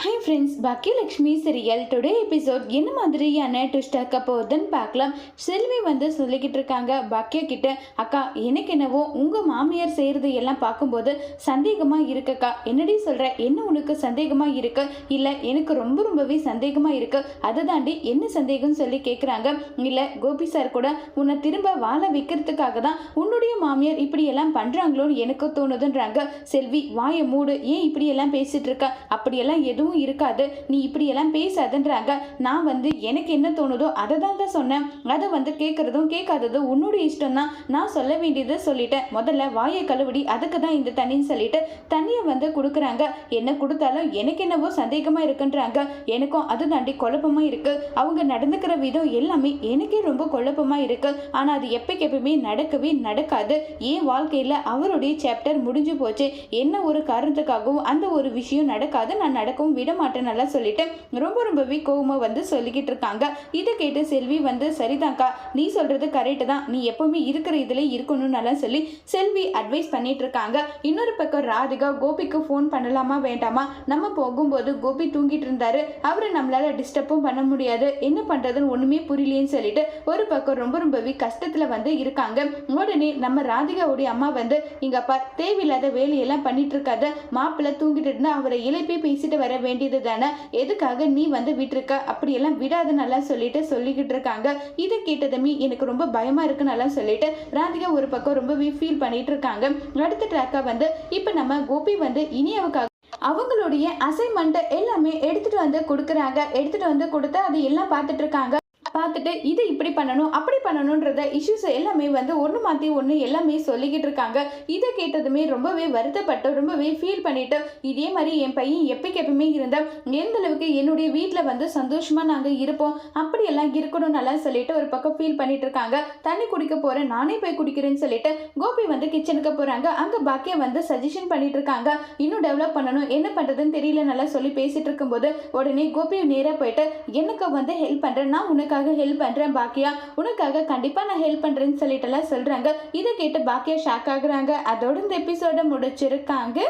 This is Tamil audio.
Hi friends, Bhagyalakshmi serial today episode என்ன மாதிரியான ட்விஸ்ட் ஆக்க போகுதுன்னு பார்க்கலாம். செல்வி சொல்லிக்கிட்டு இருக்காங்க பாக்கியா கிட்ட, அக்கா எனக்கு என்னவோ உங்கள் மாமியார் செய்கிறது எல்லாம் பார்க்கும்போது சந்தேகமாக இருக்குக்கா. என்னடி சொல்கிற, என்ன உனக்கு சந்தேகமாக இருக்கு? இல்லை எனக்கு ரொம்பவே சந்தேகமாக இருக்கு. அதை தாண்டி என்ன சந்தேகம்னு சொல்லி கேட்குறாங்க. இல்லை கோபி சார் கூட உன்னை திரும்ப வாழ வைக்கிறதுக்காக தான் உன்னுடைய மாமியார் இப்படியெல்லாம் பண்ணுறாங்களோன்னு எனக்கு தோணுதுன்றாங்க. செல்வி வாயை மூடு, ஏன் இப்படியெல்லாம் பேசிட்டு இருக்க? அப்படியெல்லாம் எதுவும் இருக்காது, நீ இப்படியெல்லாம் பேசாதுன்றாங்க. நான் எனக்கு என்ன தோணுதோ அதை தான் சொன்னேன். அதை கேட்கறதும் கேட்காததும் உன்னுடைய இஷ்டம் தான். நான் சொல்ல வேண்டியதை சொல்லிட்டேன். முதல்ல வாயை கழுவடி, அதுக்கு தான் இந்த தண்ணின்னு சொல்லிட்டு தண்ணியை கொடுக்குறாங்க. என்ன கொடுத்தாலும் எனக்கு என்னவோ சந்தேகமா இருக்குன்றாங்க. எனக்கும் அது தாண்டி குழப்பமா இருக்கு. அவங்க நடந்துக்கிற விதம் எல்லாமே எனக்கே ரொம்ப குழப்பமா இருக்கு. ஆனா அது எப்பயுமே நடக்கவே நடக்காது. என் வாழ்க்கையில அவருடைய சாப்டர் முடிஞ்சு போச்சு. என்ன ஒரு காரணத்துக்காகவும் அந்த ஒரு விஷயம் நடக்காது, நான் நடக்கவும் விட மாட்டேன் நல்லா சொல்லிட்டு ரொம்பவே கோவமா சொல்லிக்கிட்டு இருக்காங்க. இதை கேட்டு செல்வி சரிதான்க்கா, நீ சொல்றது கரெக்ட் தான், நீ எப்பவுமே இருக்கிற இதுல இருக்கணும்னு நல்லா சொல்லி செல்வி அட்வைஸ் பண்ணிட்டு இருக்காங்க. இன்னொரு பக்கம் ராதிகா கோபிக்கு ஃபோன் பண்ணலாமா வேண்டாமா, நம்ம போகும்போது கோபி தூங்கிட்டு இருந்தாரு, அவரை நம்மளால டிஸ்டர்பும் பண்ண முடியாது, என்ன பண்றதுன்னு ஒண்ணுமே புரியலேன்னு சொல்லிட்டு ஒரு பக்கம் ரொம்பவே கஷ்டத்துல இருக்காங்க. உடனே நம்ம ராதிகாவுடைய அம்மா இங்கப்பா தேவையில்லாத வேலையெல்லாம் பண்ணிட்டு இருக்காத, மாப்பிள்ளை தூங்கிட்டு இருந்தா அவரை இழைப்பே பேசிட்டு வர வேண்டியது தானே, எதுக்காக நீ விட்டுருக்க, அப்படியெல்லாம் விடாது நல்லா சொல்லிக்கிட்டு இருக்காங்க. இதை கேட்டதுமே எனக்கு ரொம்ப பயமா இருக்கு நல்லா சொல்லிட்டு ராதிகா ஒரு பக்கம் ரொம்பவே ஃபீல் பண்ணிட்டு இருக்காங்க. அடுத்த ட்ராக்கா இப்ப நம்ம கோபி இனியாவுக்காக அவங்களுடைய அசைன்மெண்ட் எல்லாமே எடுத்துட்டு கொடுக்குறாங்க. எடுத்துட்டு கொடுத்து அது எல்லாம் பார்த்துட்டு இருக்காங்க. பார்த்துட்டு இது இப்படி பண்ணணும் அப்படி பண்ணணுன்றத இஷ்யூஸ் எல்லாமே ஒன்று மாற்றி ஒன்று எல்லாமே சொல்லிக்கிட்டு இருக்காங்க. இதை கேட்டதுமே ரொம்பவே வருத்தப்பட்டு ரொம்பவே ஃபீல் பண்ணிட்டு, இதே மாதிரி என் பையன் எப்பயுமே இருந்தால் எந்த அளவுக்கு என்னுடைய வீட்டில் சந்தோஷமாக நாங்கள் இருப்போம், அப்படியெல்லாம் இருக்கணும் நல்லா சொல்லிட்டு ஒரு பக்கம் ஃபீல் பண்ணிட்டு இருக்காங்க. தண்ணி குடிக்க போகிறேன், நானே போய் குடிக்கிறேன்னு சொல்லிட்டு கோபி கிச்சனுக்கு போகிறாங்க. அங்கே பாக்கியா சஜஷன் பண்ணிட்டு இருக்காங்க. இன்னும் டெவலப் பண்ணணும், என்ன பண்ணுறதுன்னு தெரியல நல்லா சொல்லி பேசிட்டு இருக்கும்போது உடனே கோபி நேராக போயிட்டு, எனக்கு ஹெல்ப் பண்ணுறேன், நான் உனக்காக ஹெல்ப் பண்றேன் பாக்கியா, உனக்காக கண்டிப்பா நான் ஹெல்ப் பண்றேன்னு சொல்லிட்டு எல்லாம் சொல்றாங்க. இதை கேட்டு பாக்கியா ஷாக் ஆகுறாங்க. அதோட இந்த எபிசோட முடிச்சிருக்காங்க.